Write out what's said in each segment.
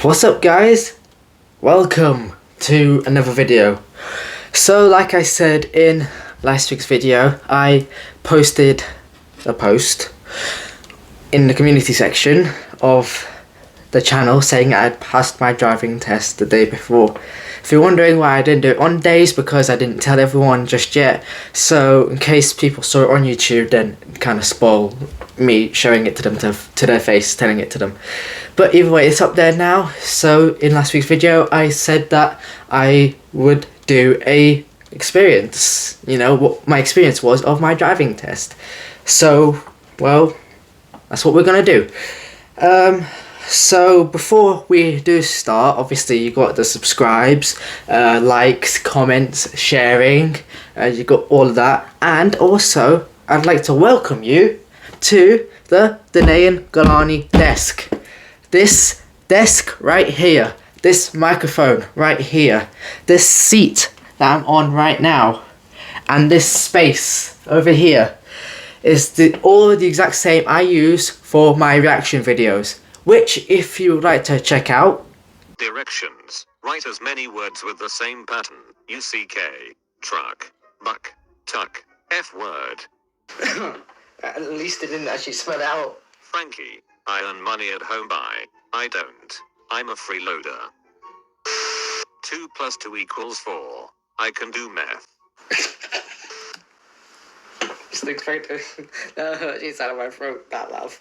What's up guys? Welcome to another video. So like I said in last week's video, I posted a post in the community section of the channel saying I had passed my driving test the day before. If you're wondering why I didn't do it on days, because I didn't tell everyone just yet, so in case people saw it on YouTube, then it kind of spoiled me showing it to them to their face, telling it to them. But either way, it's up there now. So in last week's video I said that I would do a experience, you know, what my experience was of my driving test. So well, that's what we're gonna do. So before we do start, obviously you got the subscribes, likes, comments, sharing, you got all of that, and also I'd like to welcome you to the Denayan Ghelani desk. This desk right here, this microphone right here, this seat that I'm on right now, and this space over here is all the exact same I use for my reaction videos, which if you would like to check out. Directions. Write as many words with the same pattern. UCK. Truck. Buck. Tuck. F word. At least it didn't actually spell it out. Frankie. I earn money at home by. I don't. I'm a freeloader. 2 + 2 = 4. I can do math. It's out of my throat, that laugh.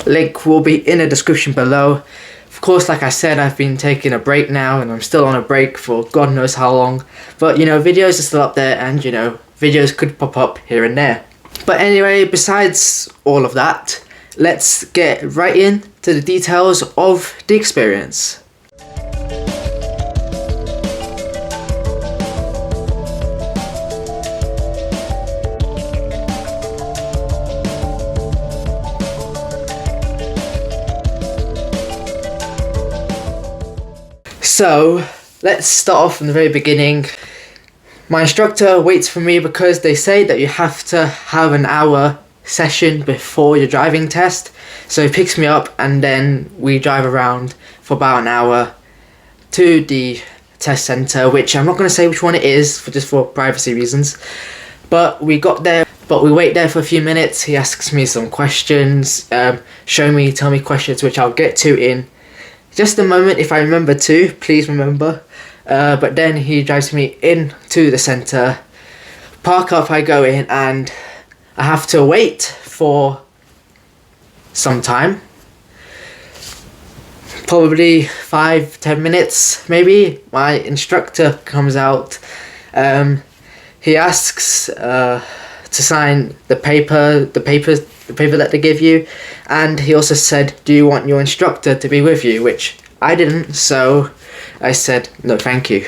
Link will be in the description below. Of course, like I said, I've been taking a break now, and I'm still on a break for God knows how long. But you know, videos are still up there, and you know, videos could pop up here and there. But anyway, besides all of that, let's get right into the details of the experience. So let's start off from the very beginning. My instructor waits for me because they say that you have to have an hour session before your driving test. So he picks me up and then we drive around for about an hour to the test centre, which I'm not going to say which one it is just for privacy reasons. But we got there, but we wait there for a few minutes. He asks me some questions, tell me questions which I'll get to in just a moment if I remember to, please remember. But then he drives me into the centre. Park up, I go in, and I have to wait for some time. Probably 5-10 minutes maybe. My instructor comes out. He asks to sign the paper that they give you, and he also said, do you want your instructor to be with you, which I didn't, so I said no thank you.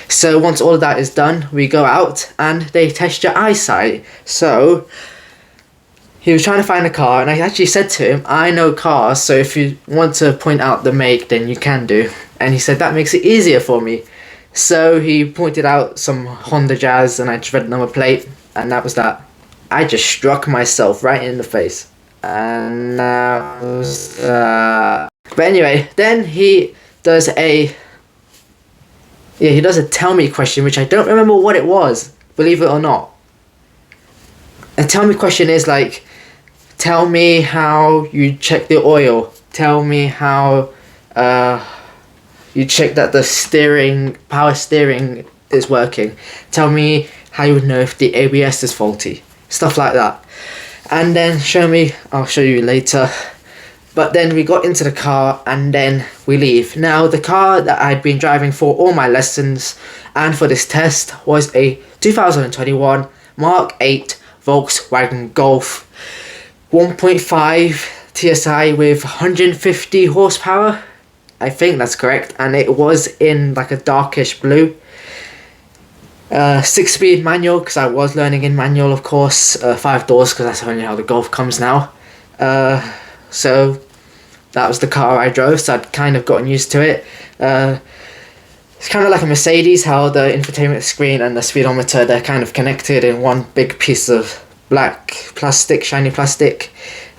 So once all of that is done, we go out and they test your eyesight. So he was trying to find a car, and I actually said to him, I know cars, so if you want to point out the make, then you can do. And he said that makes it easier for me. So he pointed out some Honda Jazz, and I just read the number plate, and that was that. I just struck myself right in the face. And that was but anyway, then he does a tell me question, which I don't remember what it was, believe it or not. A tell me question is like, tell me how you check the oil, tell me how you check that the power steering is working, tell me how you would know if the ABS is faulty, stuff like that. And then I'll show you later. But then we got into the car and then we leave. Now the car that I'd been driving for all my lessons and for this test was a 2021 Mark 8 Volkswagen Golf 1.5 TSI with 150 horsepower. I think that's correct, and it was in like a darkish blue. 6-speed manual, because I was learning in manual, of course. 5 doors, because that's only how the Golf comes now. So that was the car I drove, so I'd kind of gotten used to it. It's kind of like a Mercedes, how the infotainment screen and the speedometer, they're kind of connected in one big piece of black plastic, shiny plastic.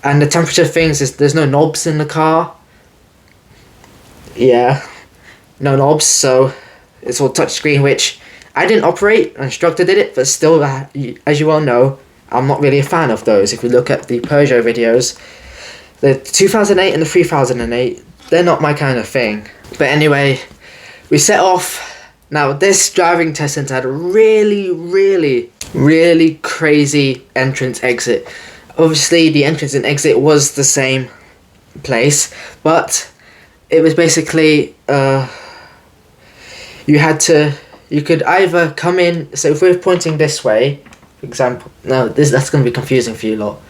And the temperature things is there's no knobs in the car. Yeah, no knobs, so it's all touchscreen, which I didn't operate. An instructor did it, but still, as you all know, I'm not really a fan of those. If we look at the Peugeot videos, the 2008 and the 3008, they're not my kind of thing. But anyway, we set off. Now, this driving test center had a really crazy entrance exit. Obviously, the entrance and exit was the same place, but it was basically you could either come in. So if we're pointing this way, for example, no, that's going to be confusing for you lot.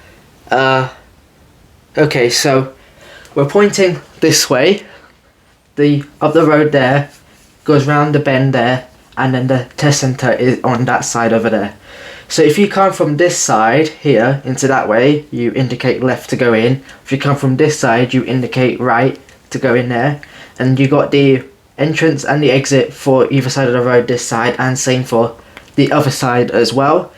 Okay, so we're pointing this way. Up the road there goes round the bend there, and then the test center is on that side over there. So if you come from this side here into that way, you indicate left to go in. If you come from this side, you indicate right to go in there. And you got the entrance and the exit for either side of the road this side, and same for the other side as well.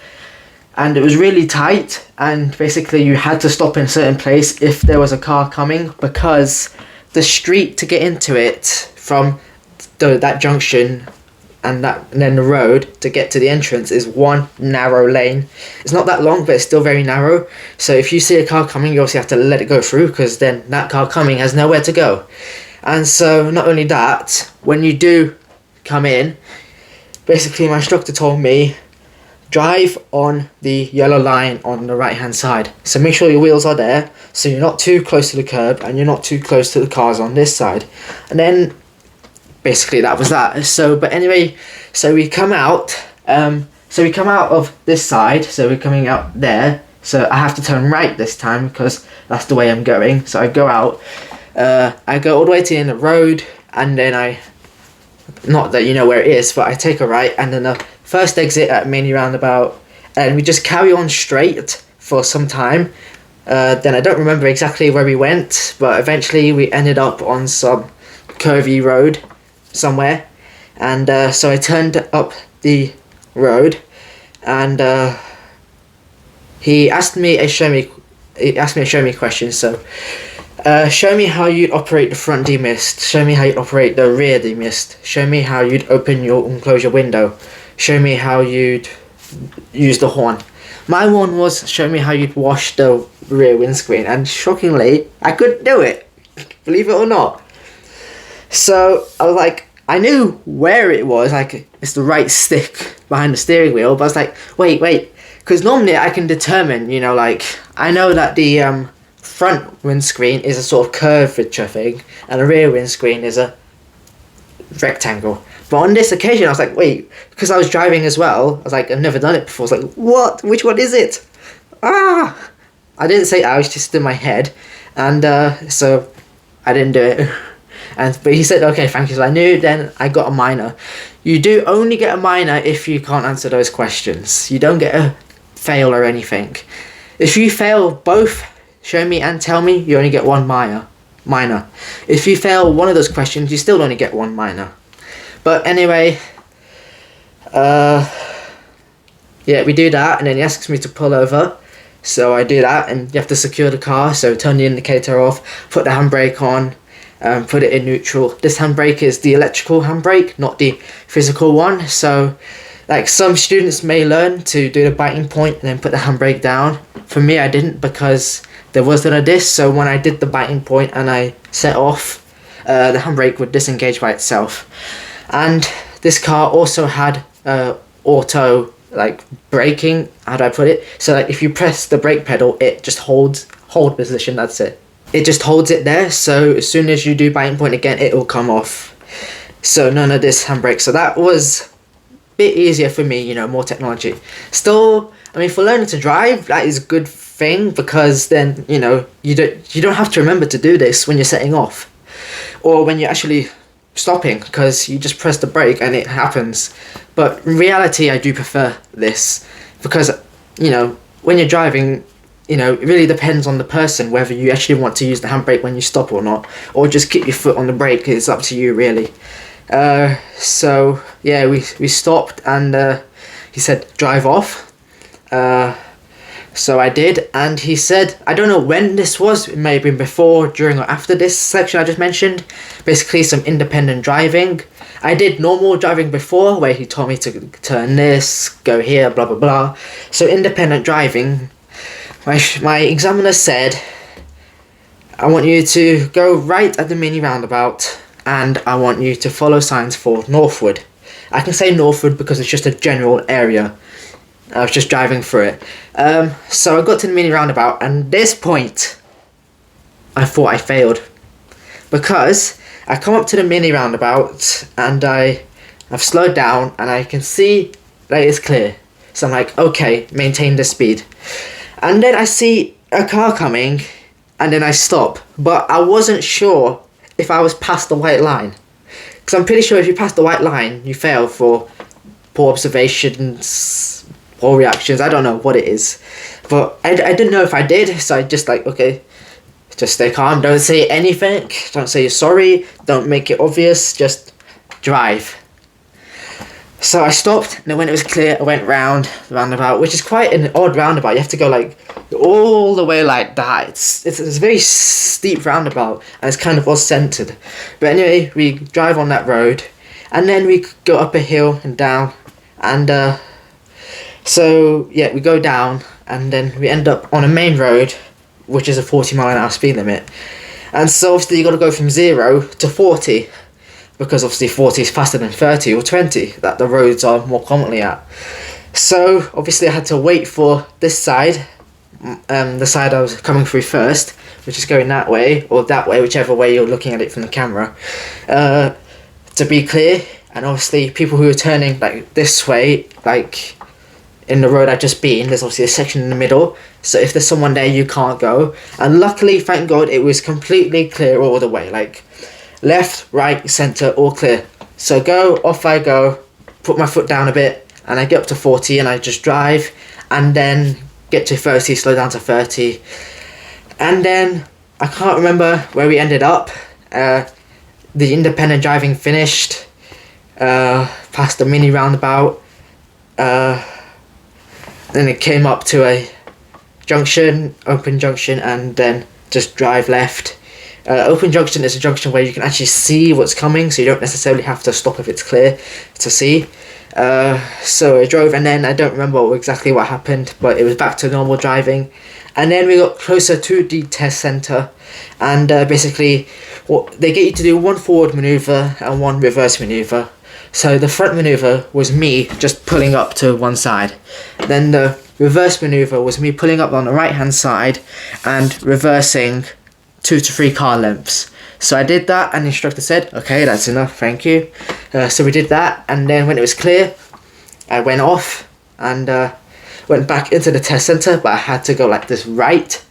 And it was really tight, and basically you had to stop in a certain place if there was a car coming, because the street to get into it from that junction and then the road to get to the entrance is one narrow lane. It's not that long, but it's still very narrow. So if you see a car coming, you obviously have to let it go through, because then that car coming has nowhere to go. And so not only that, when you do come in, basically my instructor told me, drive on the yellow line on the right hand side. So make sure your wheels are there, so you're not too close to the curb and you're not too close to the cars on this side. And then basically that was that. So but anyway, so we come out of this side, so we're coming out there. So I have to turn right this time because that's the way I'm going. So I go out, I go all the way to the end of the road, and then not that you know where it is, but I take a right, and then the first exit at Mini Roundabout, and we just carry on straight for some time. Then I don't remember exactly where we went, but eventually we ended up on some curvy road somewhere, and so I turned up the road, and he asked me a show me question. So show me how you'd operate the front demist, show me how you'd operate the rear demist, show me how you'd open and close your window, show me how you'd use the horn. My one was show me how you'd wash the rear windscreen, and shockingly I couldn't do it, believe it or not. So I was like, I knew where it was, like it's the right stick behind the steering wheel, but I was like, wait, because normally I can determine, like I know that the front windscreen is a sort of curvature thing and the rear windscreen is a rectangle. But on this occasion I was like, wait, because I was driving as well, I was like, I've never done it before. I was like, what? Which one is it? I didn't say I was just in my head, and so I didn't do it. But he said, okay, thank you. So I knew, then I got a minor. You do only get a minor if you can't answer those questions. You don't get a fail or anything. If you fail both show me and tell me, you only get one minor. If you fail one of those questions, you still only get one minor. But anyway, yeah, we do that, and then he asks me to pull over. So I do that, and you have to secure the car. So turn the indicator off, put the handbrake on, put it in neutral. This handbrake is the electrical handbrake, not the physical one. So like some students may learn to do the biting point and then put the handbrake down. For me, I didn't, because there wasn't a disc. So when I did the biting point and I set off, the handbrake would disengage by itself. And this car also had auto braking. How do I put it? So like if you press the brake pedal, it just hold position. That's it. It just holds it there. So as soon as you do biting point again, it will come off. So none of this handbrake. So that was a bit easier for me. More technology. Still, I mean, for learning to drive, that is a good thing, because then you don't have to remember to do this when you're setting off, or when you're actually stopping, because you just press the brake and it happens. But in reality, I do prefer this, because when you're driving, it really depends on the person whether you actually want to use the handbrake when you stop or not, or just keep your foot on the brake. It's up to you, really. So yeah, we stopped, and he said drive off. So I did, and he said, I don't know when this was, it may have been before, during, or after this section I just mentioned. Basically some independent driving. I did normal driving before, where he told me to turn this, go here, blah blah blah. So independent driving, my examiner said, I want you to go right at the mini roundabout, and I want you to follow signs for northward. I can say northward because it's just a general area. I was just driving through it. So I got to the mini roundabout, and at this point, I thought I failed. Because I come up to the mini roundabout, and I've slowed down, and I can see that it's clear. So I'm like, okay, maintain the speed. And then I see a car coming, and then I stop. But I wasn't sure if I was past the white line. Because I'm pretty sure if you pass the white line, you fail for poor observations, poor reactions. I don't know what it is. But I didn't know if I did, so I just like, okay, just stay calm. Don't say anything. Don't say you're sorry. Don't make it obvious. Just drive. So I stopped, and then when it was clear, I went round the roundabout, which is quite an odd roundabout. You have to go like all the way like that. It's a very steep roundabout, and it's kind of all centered. But anyway, we drive on that road, and then we go up a hill and down, and so yeah, we go down, and then we end up on a main road, which is a 40-mile-an-hour speed limit. And so obviously you got to go from 0 to 40. Because obviously 40 is faster than 30 or 20 that the roads are more commonly at. So obviously I had to wait for this side, the side I was coming through first, which is going that way or that way, whichever way you're looking at it from the camera, to be clear. And obviously people who are turning like this way, like in the road I've just been, there's obviously a section in the middle, so if there's someone there you can't go. And luckily, thank God, it was completely clear all the way, like left, right, centre, all clear. So off I go, put my foot down a bit, and I get up to 40 and I just drive, and then get to 30, slow down to 30. And then, I can't remember where we ended up. The independent driving finished, past the mini roundabout, then it came up to a junction, open junction, and then just drive left. Open junction is a junction where you can actually see what's coming, so you don't necessarily have to stop if it's clear to see. So I drove, and then I don't remember exactly what happened, but it was back to normal driving. And then we got closer to the test centre, and basically they get you to do one forward manoeuvre and one reverse manoeuvre. So the front manoeuvre was me just pulling up to one side. Then the reverse manoeuvre was me pulling up on the right hand side and reversing 2 to 3 car lengths. So I did that, and the instructor said, okay, that's enough, thank you. So we did that, and then when it was clear, I went off and went back into the test centre, but I had to go like this right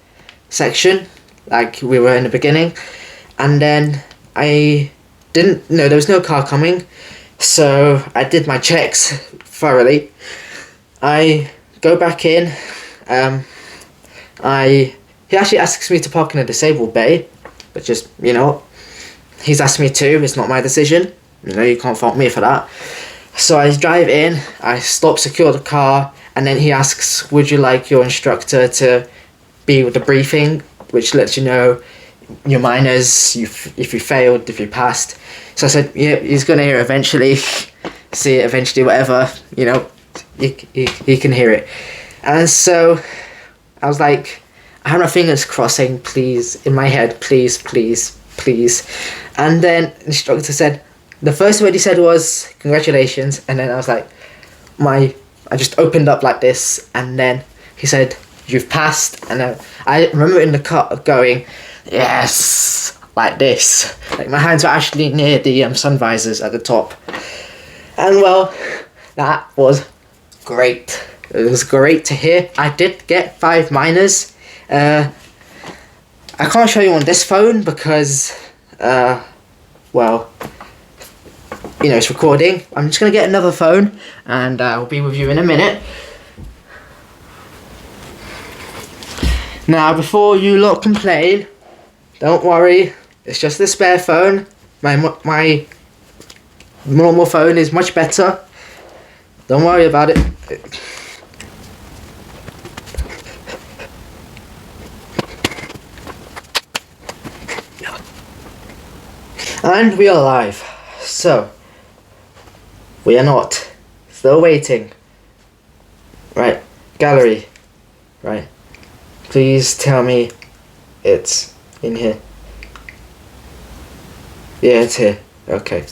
section, like we were in the beginning. And then I didn't know there was no car coming, so I did my checks thoroughly. I go back in, he actually asks me to park in a disabled bay, which is, he's asked me to, it's not my decision. You can't fault me for that. So I drive in, I stop, secure the car, and then he asks, would you like your instructor to be with the briefing, which lets you know your minors, if you failed, if you passed. So I said, yeah, he's going to hear it eventually, see it eventually, whatever, he can hear it. And so I was like, I have my fingers crossing, please, in my head, please, please, please. And then the instructor said, the first word he said was, congratulations. And then I was like, I just opened up like this. And then he said, you've passed. And I remember in the car going, yes, like this. Like my hands were actually near the sun visors at the top. And well, that was great. It was great to hear. I did get 5 minors. I can't show you on this phone because, it's recording. I'm just going to get another phone, and I'll be with you in a minute. Now, before you lot complain, don't worry, it's just a spare phone. My normal phone is much better. Don't worry about it. And we are live. So, we are not. Still waiting. Right, gallery. Right. Please tell me it's in here. Yeah, it's here. Okay.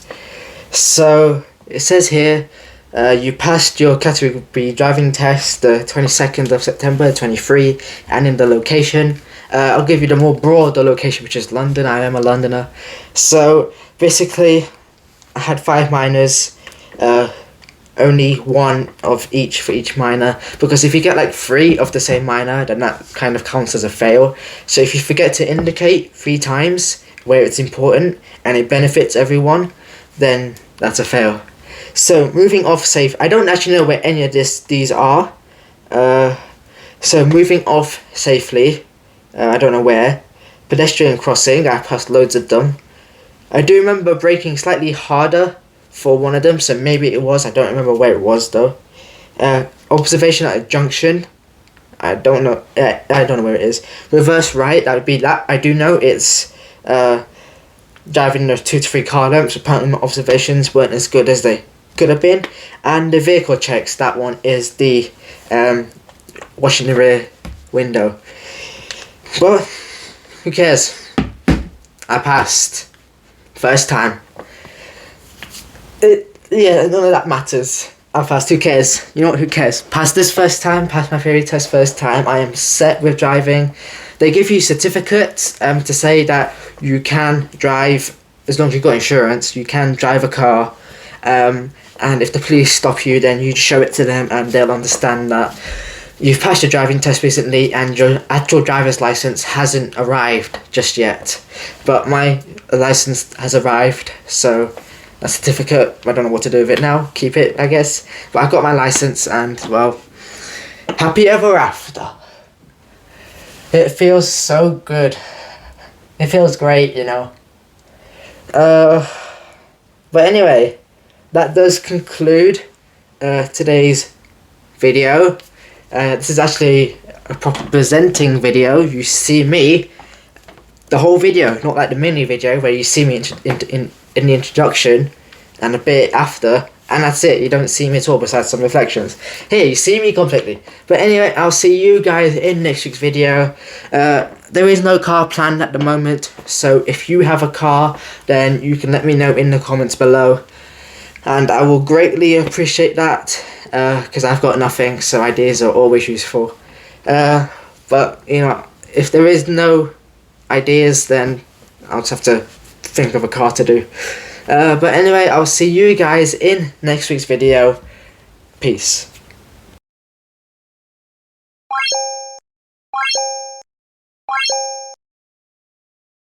So, it says here, you passed your category B driving test the 22nd of September 23, and in the location. I'll give you the more broader location, which is London. I am a Londoner. So, basically, I had 5 minors, only 1 of each for each minor, because if you get like 3 of the same minor, then that kind of counts as a fail. So if you forget to indicate 3 times where it's important and it benefits everyone, then that's a fail. So moving off safe, I don't actually know where any of these are. So moving off safely, I don't know where. Pedestrian crossing, I passed loads of them. I do remember braking slightly harder for one of them, so maybe it was. I don't remember where it was though. Observation at a junction, I don't know. I don't know where it is. Reverse right, that would be that. I do know it's driving those 2 to 3 car lamps. Apparently my observations weren't as good as they could have been. And the vehicle checks, that one is the washing the rear window. Well, who cares? I passed. First time. Yeah, none of that matters. I passed, who cares? You know what, who cares? Passed this first time, passed my theory test first time. I am set with driving. They give you certificates to say that you can drive, as long as you've got insurance, you can drive a car. And if the police stop you, then you show it to them and they'll understand that you've passed your driving test recently and your actual driver's license hasn't arrived just yet. But my license has arrived, so a certificate, I don't know what to do with it now. Keep it, I guess. But I got my license and, well, happy ever after. It feels so good. It feels great, you know. But anyway, that does conclude today's video. This is actually a proper presenting video. You see me, the whole video, not like the mini video where you see me in the introduction and a bit after, and that's it. You don't see me at all besides some reflections. Here, you see me completely. But anyway, I'll see you guys in next week's video. There is no car planned at the moment, so if you have a car, then you can let me know in the comments below. And I will greatly appreciate that, because I've got nothing, so ideas are always useful. But, you know, if there is no ideas, then I'll just have to think of a car to do. But anyway, I'll see you guys in next week's video. Peace.